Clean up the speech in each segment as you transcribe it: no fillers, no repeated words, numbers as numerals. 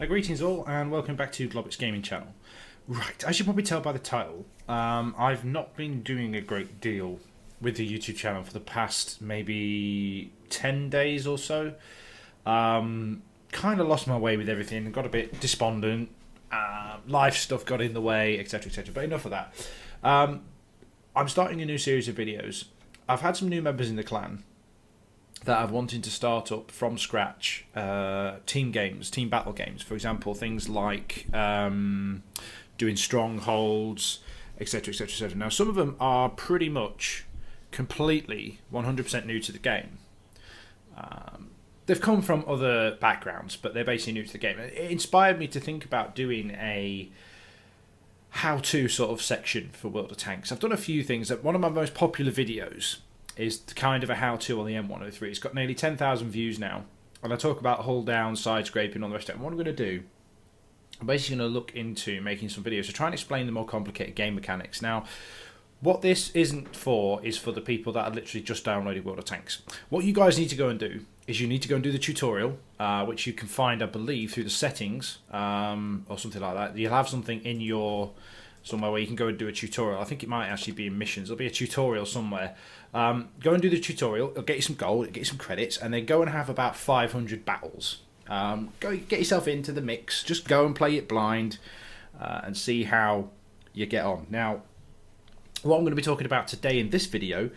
Greetings all, and welcome back to Globbits Gaming Channel. Right, as you probably tell by the title, I've not been doing a great deal with the YouTube channel for the past maybe 10 days or so. Kind of lost my way with everything, got a bit despondent, life stuff got in the way, etc, etc, but enough of that. I'm starting a new series of videos. I've had some new members in the clan that I've wanted to start up from scratch, team games, team battle games. For example, things like doing strongholds, etc, etc, etc. Now, some of them are pretty much completely 100% new to the game. They've come from other backgrounds, but they're basically new to the game. It inspired me to think about doing a how-to sort of section for World of Tanks. I've done a few things. One of my most popular videos is kind of a how-to on the M103. It's got nearly 10,000 views now, and I talk about hull down, side scraping, all the rest of it. And what I'm going to do, I'm basically going to look into making some videos to try and explain the more complicated game mechanics. Now, what this isn't for is for the people that are literally just downloading World of Tanks. What you guys need to go and do is you need to go and do the tutorial, which you can find, I believe, through the settings or something like that. You'll have something in your somewhere where you can go and do a tutorial. I think it might actually be in missions. There'll be a tutorial somewhere. Go and do the tutorial. It'll get you some gold, it'll get you some credits, and then go and have about 500 battles. Go get yourself into the mix. Just go and play it blind and see how you get on. Now, what I'm going to be talking about today in this video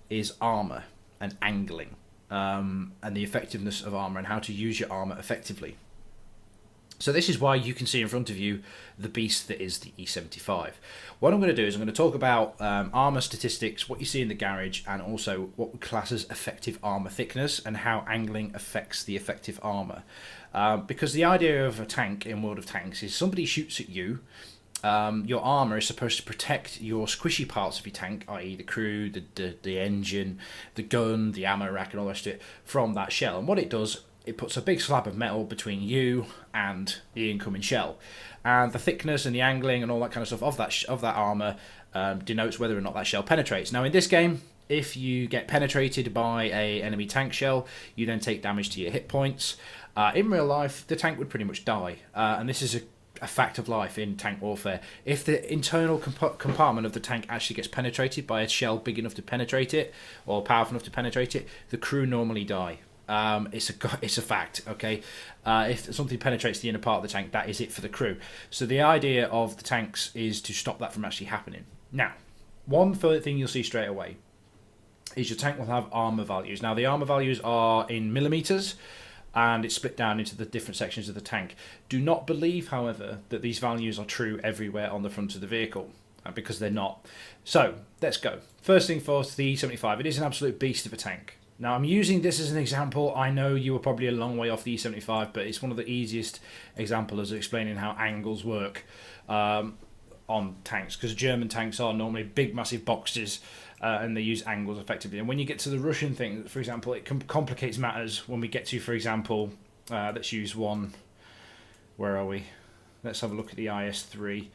is armour and angling, and the effectiveness of armour and how to use your armour effectively. So this is why you can see in front of you the beast that is the E75. What I'm going to do is I'm going to talk about armour statistics, what you see in the garage, and also what we class as effective armour thickness and how angling affects the effective armour. Because the idea of a tank in World of Tanks is somebody shoots at you, your armour is supposed to protect your squishy parts of your tank, i.e. the crew, the engine, the gun, the ammo rack and all the rest of it, from that shell. And what it does, it puts a big slab of metal between you and the incoming shell, and the thickness and the angling and all that kind of stuff of that armour denotes whether or not that shell penetrates. Now in this game, if you get penetrated by a enemy tank shell, you then take damage to your hit points. In real life, the tank would pretty much die, and this is a fact of life in tank warfare. If the internal compartment of the tank actually gets penetrated by a shell big enough to penetrate it, or powerful enough to penetrate it, the crew normally die. It's a fact, okay? If something penetrates the inner part of the tank, that is it for the crew. So the idea of the tanks is to stop that from actually happening. Now, one thing you'll see straight away is your tank will have armour values. Now, the armour values are in millimetres, and it's split down into the different sections of the tank. Do not believe, however, that these values are true everywhere on the front of the vehicle, because they're not. So, let's go. First thing first, the E75. It is an absolute beast of a tank. Now, I'm using this as an example. I know you were probably a long way off the E75, but it's one of the easiest examples of explaining how angles work on tanks, because German tanks are normally big, massive boxes, and they use angles effectively. And when you get to the Russian thing, for example, it complicates matters when we get to, for example, let's use one. Where are we? Let's have a look at the IS-3,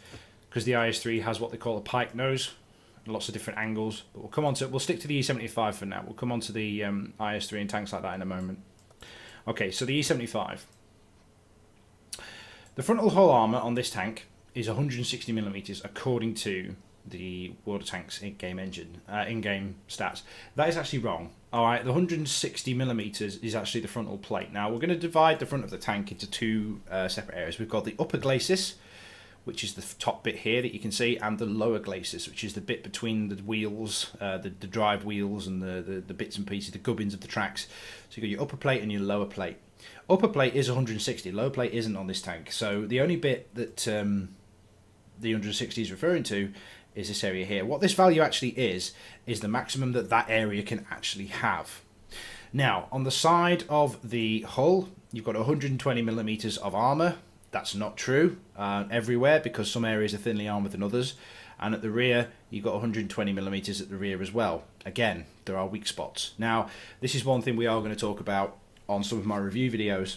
because the IS-3 has what they call a pike nose. Lots of different angles, but we'll stick to the E75 for now. We'll come on to the IS-3 and tanks like that in a moment. Okay, so the E75. The frontal hull armour on this tank is 160mm according to the World of Tanks in-game engine, in-game stats. That is actually wrong. Alright, the 160mm is actually the frontal plate. Now, we're going to divide the front of the tank into two separate areas. We've got the upper glacis, which is the top bit here that you can see, and the lower glacis, which is the bit between the wheels, the drive wheels and the bits and pieces, the gubbins of the tracks. So you've got your upper plate and your lower plate. Upper plate is 160, lower plate isn't on this tank. So the only bit that the 160 is referring to is this area here. What this value actually is the maximum that area can actually have. Now, on the side of the hull, you've got 120mm of armour. That's not true everywhere, because some areas are thinly armoured than others. And at the rear, you've got 120mm at the rear as well. Again, there are weak spots. Now, this is one thing we are going to talk about on some of my review videos.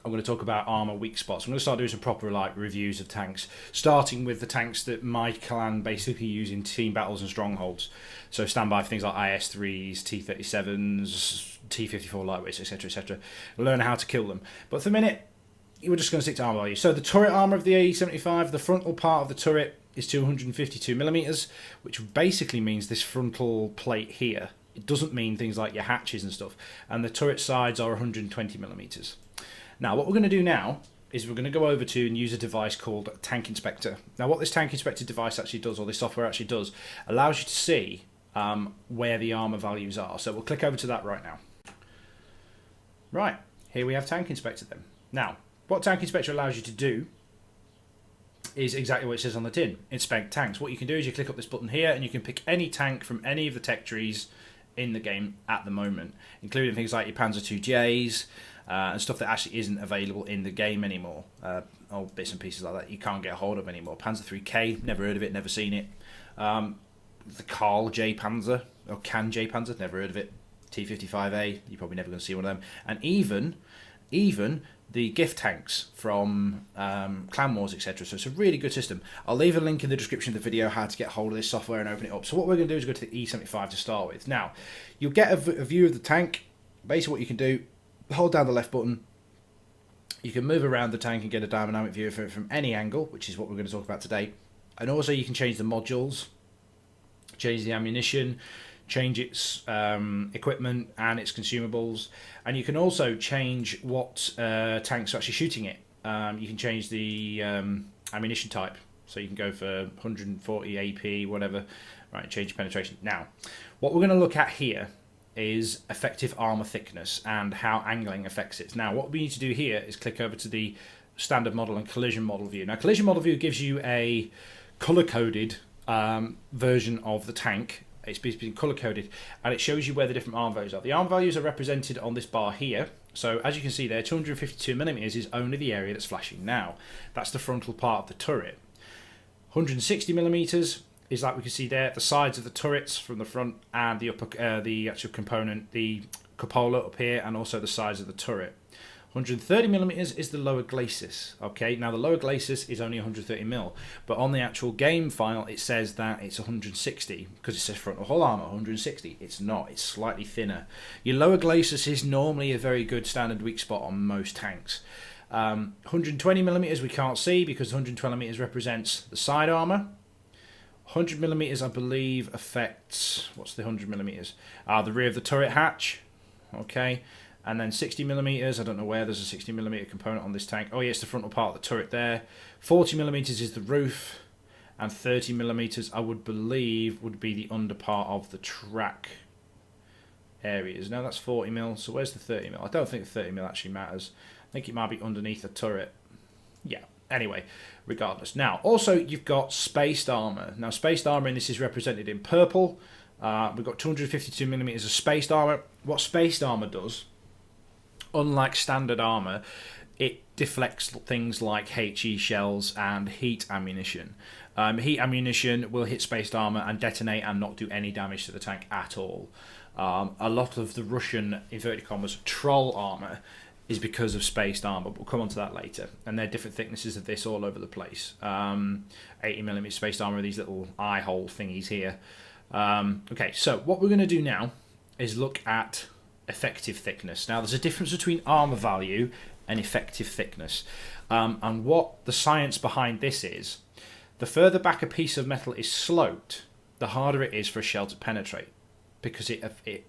I'm going to talk about armour weak spots. I'm going to start doing some proper reviews of tanks, starting with the tanks that my clan basically use in team battles and strongholds. So stand by for things like IS-3s, T-37s, T-54 lightweights, etc, etc. Learn how to kill them. But for the minute, we're just going to stick to armour value. So the turret armour of the AE75, the frontal part of the turret is 252mm, which basically means this frontal plate here. It doesn't mean things like your hatches and stuff. And the turret sides are 120mm. Now, what we're going to do now is we're going to go over to and use a device called Tank Inspector. Now, what this Tank Inspector device actually does, or this software actually does, allows you to see where the armour values are. So we'll click over to that right now. Right, here we have Tank Inspector then. Now, what Tank Inspector allows you to do is exactly what it says on the tin. Inspect tanks. What you can do is you click up this button here and you can pick any tank from any of the tech trees in the game at the moment, including things like your Panzer IIJs and stuff that actually isn't available in the game anymore. Old bits and pieces like that you can't get a hold of anymore. Panzer III-K, never heard of it, never seen it. The Carl J Panzer, or Can J Panzer, never heard of it. T-55A, you're probably never going to see one of them. And even the gift tanks from Clan Wars, etc. So it's a really good system. I'll leave a link in the description of the video how to get hold of this software and open it up. So what we're going to do is go to the E75 to start with. Now, you'll get a view of the tank. Basically what you can do, hold down the left button. You can move around the tank and get a dynamic view of it from any angle, which is what we're going to talk about today. And also you can change the modules, change the ammunition, change its equipment and its consumables, and you can also change what tanks are actually shooting it. You can change the ammunition type, so you can go for 140 AP, whatever. Right, change penetration. Now, what we're going to look at here is effective armor thickness and how angling affects it. Now, what we need to do here is click over to the standard model and collision model view. Now, collision model view gives you a color-coded version of the tank. It's been color-coded, and it shows you where the different arm values are. The arm values are represented on this bar here. So as you can see there, 252mm is only the area that's flashing now. That's the frontal part of the turret. 160mm is, like we can see there, the sides of the turrets from the front and the upper, the actual component, the cupola up here, and also the sides of the turret. 130mm is the lower glacis. Okay, now the lower glacis is only 130mm, but on the actual game file it says that it's 160 because it says frontal hull armor 160. It's not, it's slightly thinner. Your lower glacis is normally a very good standard weak spot on most tanks. 120mm we can't see because 120mm represents the side armor. 100mm I believe affects, what's the 100mm? The rear of the turret hatch. Okay. And then 60mm, I don't know where there's a 60mm component on this tank. Oh yeah, it's the frontal part of the turret there. 40mm is the roof, and 30mm I would believe would be the under part of the track areas. Now that's 40mm, so where's the 30mm? I don't think the 30mm actually matters. I think it might be underneath the turret. Yeah, anyway, regardless. Now, also you've got spaced armour. Now spaced armour in this is represented in purple. We've got 252mm of spaced armour. What spaced armour does, unlike standard armour, it deflects things like HE shells and heat ammunition. Heat ammunition will hit spaced armour and detonate and not do any damage to the tank at all. A lot of the Russian, inverted commas, troll armour is because of spaced armour, but we'll come on to that later. And there are different thicknesses of this all over the place. 80mm spaced armour, these little eye hole thingies here. Okay, so what we're going to do now is look at effective thickness. Now there's a difference between armor value and effective thickness, and what the science behind this is, the further back a piece of metal is sloped, the harder it is for a shell to penetrate, because it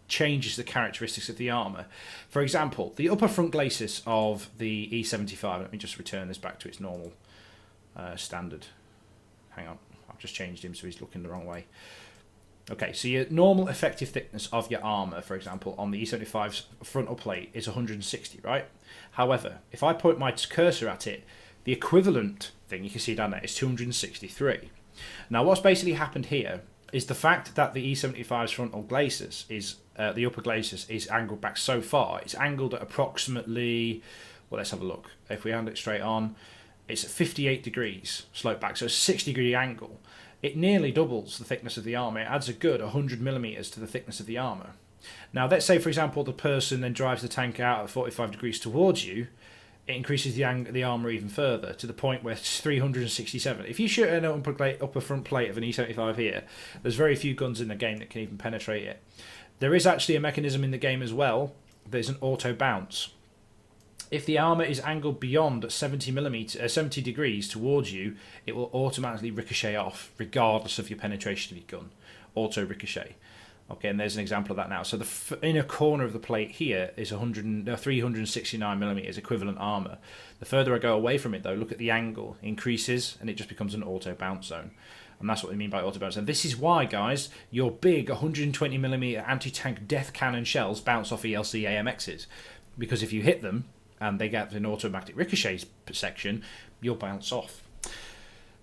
changes the characteristics of the armor. For example, the upper front glacis of the E75, let me just return this back to its normal standard. Hang on, I've just changed him so he's looking the wrong way. Okay, so your normal effective thickness of your armour, for example, on the E75's frontal plate is 160, right? However, if I point my cursor at it, the equivalent thing you can see down there is 263. Now, what's basically happened here is the fact that the E75's frontal glacis is, the upper glacis is angled back so far, it's angled at approximately, well, let's have a look. If we hand it straight on, it's at 58 degrees slope back, so it's a 60-degree angle. It nearly doubles the thickness of the armour. It adds a good 100mm to the thickness of the armour. Now, let's say, for example, the person then drives the tank out at 45 degrees towards you. It increases the armour even further, to the point where it's 367. If you shoot an upper front plate of an E75 here, there's very few guns in the game that can even penetrate it. There is actually a mechanism in the game as well. There's an auto bounce. If the armour is angled beyond 70 degrees towards you, it will automatically ricochet off, regardless of your penetration of your gun. Auto ricochet. Okay, and there's an example of that now. So the inner corner of the plate here is 369mm equivalent armour. The further I go away from it, though, look at the angle. It increases, and it just becomes an auto bounce zone. And that's what we mean by auto bounce. And this is why, guys, your big 120mm anti-tank death cannon shells bounce off ELC AMXs. Because if you hit them, and they get an automatic ricochet section, you'll bounce off.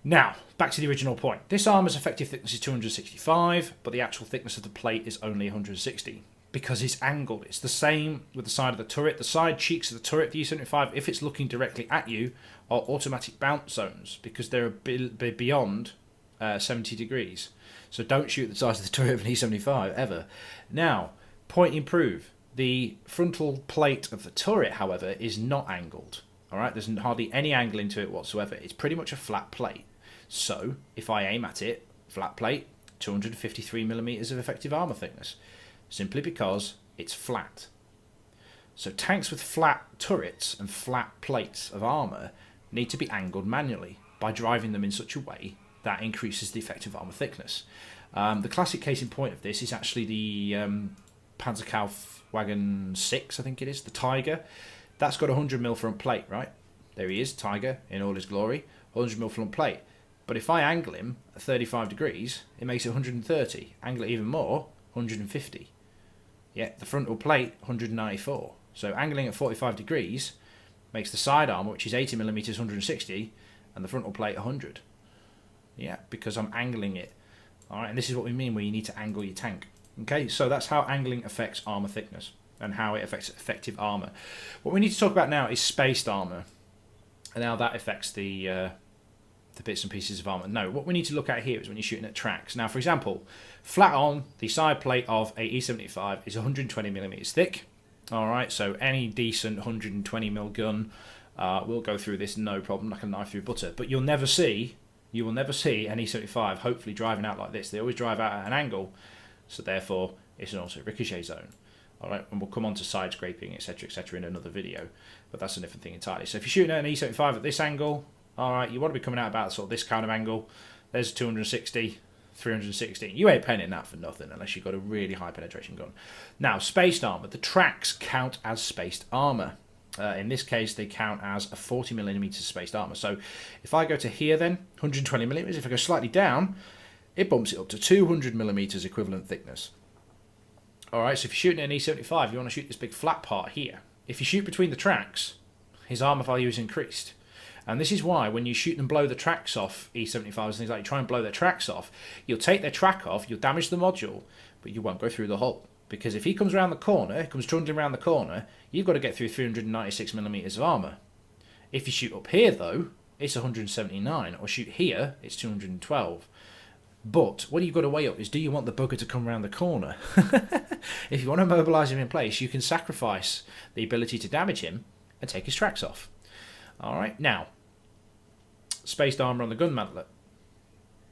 Now, back to the original point. This armour's effective thickness is 265, but the actual thickness of the plate is only 160, because it's angled. It's the same with the side of the turret. The side cheeks of the turret of the E75, if it's looking directly at you, are automatic bounce zones, because they're beyond 70 degrees. So don't shoot the sides of the turret of an E75, ever. Now, point improve. The frontal plate of the turret, however, is not angled. All right, there's hardly any angle into it whatsoever. It's pretty much a flat plate. So if I aim at it, flat plate, 253mm of effective armour thickness, simply because it's flat. So tanks with flat turrets and flat plates of armour need to be angled manually by driving them in such a way that increases the effective armour thickness. The classic case in point of this is actually the Panzerkaufwagen 6, I think it is, the Tiger. That's got 100mm front plate, right? There he is, Tiger, in all his glory, 100mm front plate. But if I angle him at 35 degrees, it makes it 130. Angle it even more, 150. Yeah, the frontal plate, 194. So angling at 45 degrees makes the side armour, which is 80mm, 160, and the frontal plate 100. Yeah, because I'm angling it. All right, and this is what we mean when you need to angle your tank. Okay, so that's how angling affects armour thickness and how it affects effective armour. What we need to talk about now is spaced armour, and how that affects the bits and pieces of armour. No, what we need to look at here is when you're shooting at tracks. Now, for example, flat on, the side plate of a E75 is 120mm thick. All right, so any decent 120mm gun will go through this no problem, like a knife through butter. But you will never see an E75 hopefully driving out like this. They always drive out at an angle, so therefore it's an auto ricochet zone. All right, and we'll come on to side scraping, etc., in another video, but that's a different thing entirely. So if you're shooting at an E75 at this angle, all right, you want to be coming out about sort of this kind of angle. There's 260, 360. You ain't penning that for nothing unless you've got a really high penetration gun. Now, spaced armour. The tracks count as spaced armour. In this case, they count as a 40mm spaced armour. So if I go to here then, 120mm, if I go slightly down, it bumps it up to 200mm equivalent thickness. All right, so if you're shooting at an E75, you want to shoot this big flat part here. If you shoot between the tracks, his armour value is increased. And this is why when you shoot them blow the tracks off E75s and things like that, you try and blow their tracks off, you'll take their track off, you'll damage the module, but you won't go through the hull. Because if he comes around the corner, comes trundling around the corner, you've got to get through 396mm of armour. If you shoot up here though, it's 179, or shoot here, it's 212. But what you've got to weigh up is, do you want the bugger to come around the corner? If you want to mobilise him in place, you can sacrifice the ability to damage him and take his tracks off. Alright, now, spaced armour on the gun mantlet.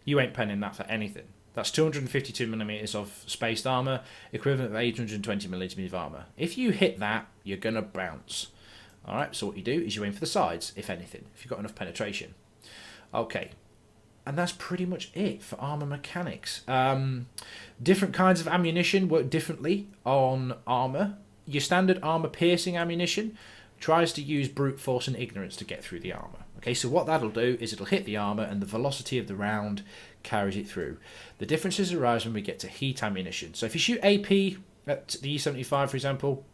You ain't penning that for anything. That's 252mm of spaced armour, equivalent of 820mm of armour. If you hit that, you're going to bounce. Alright, so what you do is you aim for the sides, if anything, if you've got enough penetration. Okay, and that's pretty much it for Armour Mechanics. Different kinds of ammunition work differently on armour. Your standard armour piercing ammunition tries to use brute force and ignorance to get through the armour. Okay, so what that'll do is it'll hit the armour and the velocity of the round carries it through. The differences arise when we get to heat ammunition. So if you shoot AP at the E75, for example,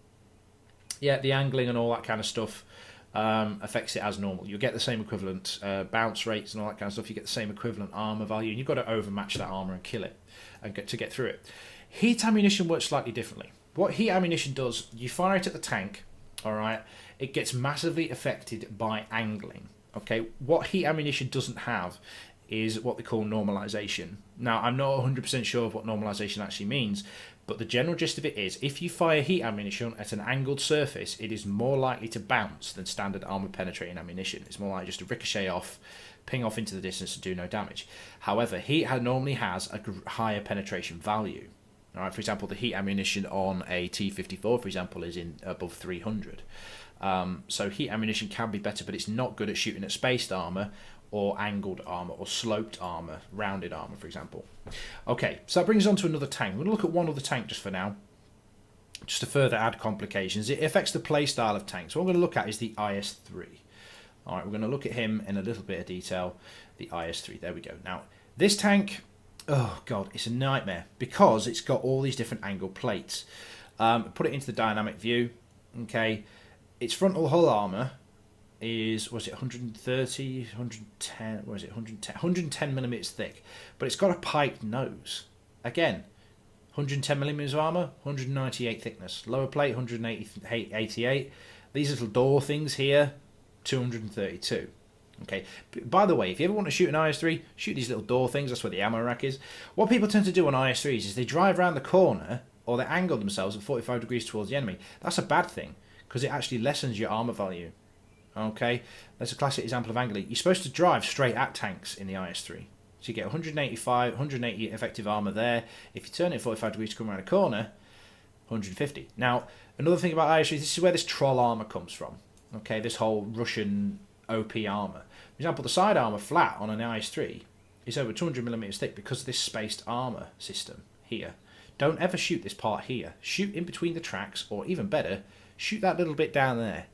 yeah, the angling and all that kind of stuff affects it as normal. You'll get the same equivalent bounce rates and all that kind of stuff. You get the same equivalent armour value, and you've got to overmatch that armour and kill it and get through it. Heat ammunition works slightly differently. What heat ammunition does, you fire it at the tank, all right, it gets massively affected by angling. Okay, what heat ammunition doesn't have is what they call normalization. Now, I'm not 100% sure of what normalization actually means, but the general gist of it is, if you fire heat ammunition at an angled surface, it is more likely to bounce than standard armor penetrating ammunition. It's more likely just to ricochet off, ping off into the distance and do no damage. However, heat normally has a higher penetration value. All right, for example, the heat ammunition on a T-54, for example, is in above 300. So heat ammunition can be better, but it's not good at shooting at spaced armor or angled armor or sloped armor, rounded armor, for example. Okay, so that brings us on to another tank. We're going to look at one other tank just for now, just to further add complications. It affects the play style of tanks. So what we're going to look at is the IS-3. All right, we're going to look at him in a little bit of detail. The IS-3, there we go. Now, this tank, oh god, it's a nightmare because it's got all these different angle plates. Put it into the dynamic view. Okay, its frontal hull armor is, was it 130, 110, what is it, 110 millimeters thick, but it's got a piked nose. Again, 110 millimeters of armor, 198 thickness. Lower plate, 188. These little door things here, 232. Okay. By the way, if you ever want to shoot an IS-3, shoot these little door things. That's where the ammo rack is. What people tend to do on IS-3s is they drive around the corner or they angle themselves at 45 degrees towards the enemy. That's a bad thing because it actually lessens your armor value. Okay. That's a classic example of angling. You're supposed to drive straight at tanks in the IS-3. So you get 180 effective armor there. If you turn it 45 degrees to come around a corner, 150. Now, another thing about IS-3, this is where this troll armor comes from. Okay, this whole Russian OP armor. For example, the side armor flat on an IS-3 is over 200 millimeters thick because of this spaced armor system here. Don't ever shoot this part here. Shoot in between the tracks, or even better, shoot that little bit down there.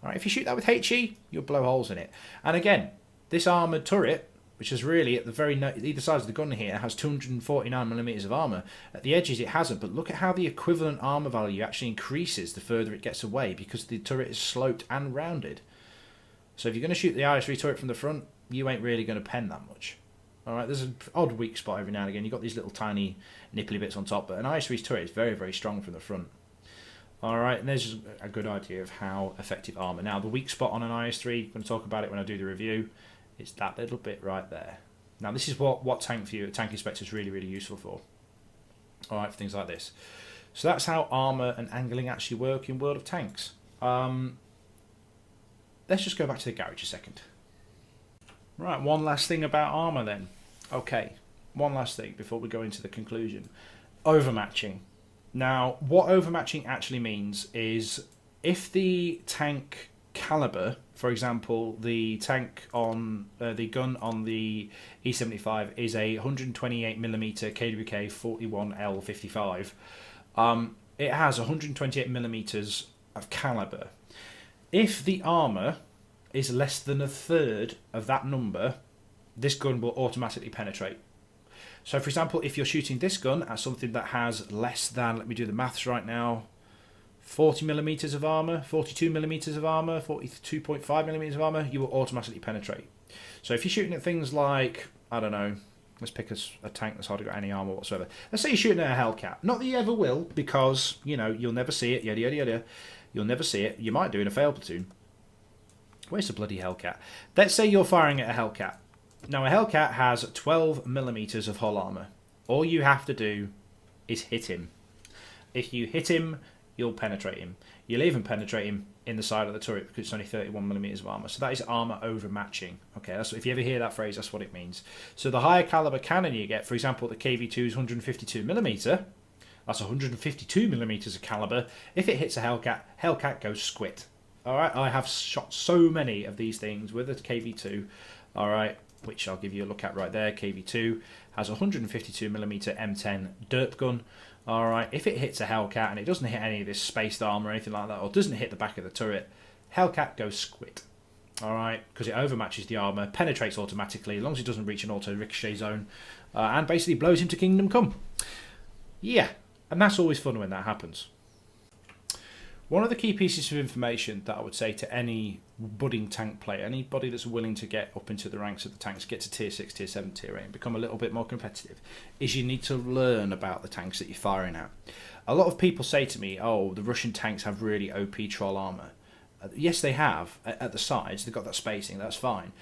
All right, if you shoot that with HE, you'll blow holes in it. And again, this armored turret, which is really at the very either side of the gun here, has 249 millimeters of armor. At the edges it hasn't, but look at how the equivalent armor value actually increases the further it gets away because the turret is sloped and rounded. So if you're going to shoot the IS-3 turret from the front, you ain't really going to pen that much. Alright, there's an odd weak spot every now and again. You've got these little tiny nipply bits on top, but an IS-3's turret is very, very strong from the front. Alright, and there's just a good idea of how effective armor. Now, the weak spot on an IS-3, I'm going to talk about it when I do the review. It's that little bit right there. Now, this is what Tank View, Tank Inspector is really, really useful for. All right, for things like this. So that's how armour and angling actually work in World of Tanks. Let's just go back to the garage a second. Right, one last thing about armour then. Okay, one last thing before we go into the conclusion. Overmatching. Now, what overmatching actually means is if the tank caliber, for example, the tank on the gun on the E75 is a 128mm KWK 41L55. It has 128mm of caliber. If the armor is less than a third of that number, this gun will automatically penetrate. So, for example, if you're shooting this gun at something that has less than, let me do the maths right now, 40mm of armor, 42mm of armor, 42.5mm of armor, you will automatically penetrate. So if you're shooting at things like, I don't know, let's pick a tank that's hardly got any armor whatsoever. Let's say you're shooting at a Hellcat. Not that you ever will, because, you know, you'll never see it, yada, yada, yada. You'll never see it. You might do in a fail platoon. Where's the bloody Hellcat? Let's say you're firing at a Hellcat. Now, a Hellcat has 12mm of hull armor. All you have to do is hit him. If you hit him, you'll penetrate him. You'll even penetrate him in the side of the turret because it's only 31mm of armor. So that is armor overmatching. Okay, that's, if you ever hear that phrase, that's what it means. So the higher caliber cannon you get, for example, the KV2 is 152mm. That's 152mm of caliber. If it hits a Hellcat, Hellcat goes squit. All right, I have shot so many of these things with a KV2. All right, which I'll give you a look at right there. KV2 has a 152mm M10 derp gun. Alright, if it hits a Hellcat and it doesn't hit any of this spaced armor or anything like that, or doesn't hit the back of the turret, Hellcat goes squit. Alright, because it overmatches the armor, penetrates automatically, as long as it doesn't reach an auto ricochet zone, and basically blows him to Kingdom Come. Yeah, and that's always fun when that happens. One of the key pieces of information that I would say to any budding tank player, anybody that's willing to get up into the ranks of the tanks, get to tier 6, tier 7, tier 8 and become a little bit more competitive, is you need to learn about the tanks that you're firing at. A lot of people say to me, oh, the Russian tanks have really OP troll armor. Yes, they have at the sides. They've got that spacing, that's fine.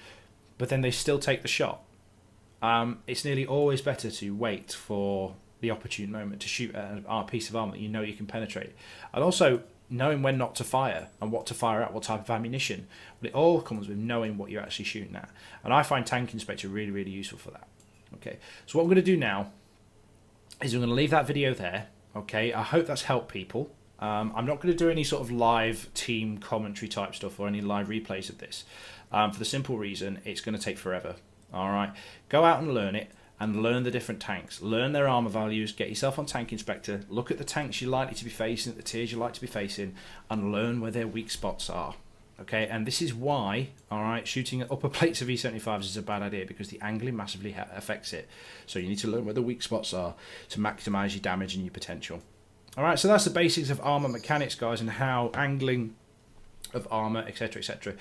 But then they still take the shot. It's nearly always better to wait for the opportune moment to shoot at a piece of armor that you know you can penetrate. And also, knowing when not to fire and what to fire at, what type of ammunition. But it all comes with knowing what you're actually shooting at. And I find Tank Inspector really, really useful for that. Okay, so what I'm going to do now is I'm going to leave that video there. Okay, I hope that's helped people. I'm not going to do any sort of live team commentary type stuff or any live replays of this, for the simple reason it's going to take forever. All right, go out and learn it, and learn the different tanks, learn their armor values, get yourself on Tank Inspector, look at the tanks you're likely to be facing, the tiers you're likely to be facing, and learn where their weak spots are. Okay, and this is why, all right, shooting at upper plates of E75s is a bad idea, because the angling massively affects it. So you need to learn where the weak spots are to maximise your damage and your potential. All right, so that's the basics of Armour Mechanics, guys, and how angling of armour, etc., etc.,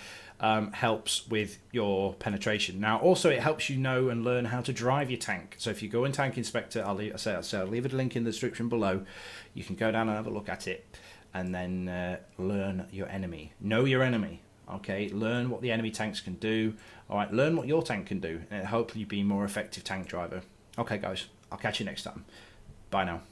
helps with your penetration. Now, also, it helps you know and learn how to drive your tank. So if you go in Tank Inspector, I'll leave a link in the description below. You can go down and have a look at it, and then learn your enemy. Know your enemy. Okay, learn what the enemy tanks can do. All right, learn what your tank can do, and hopefully be a more effective tank driver. Okay, guys, I'll catch you next time. Bye now.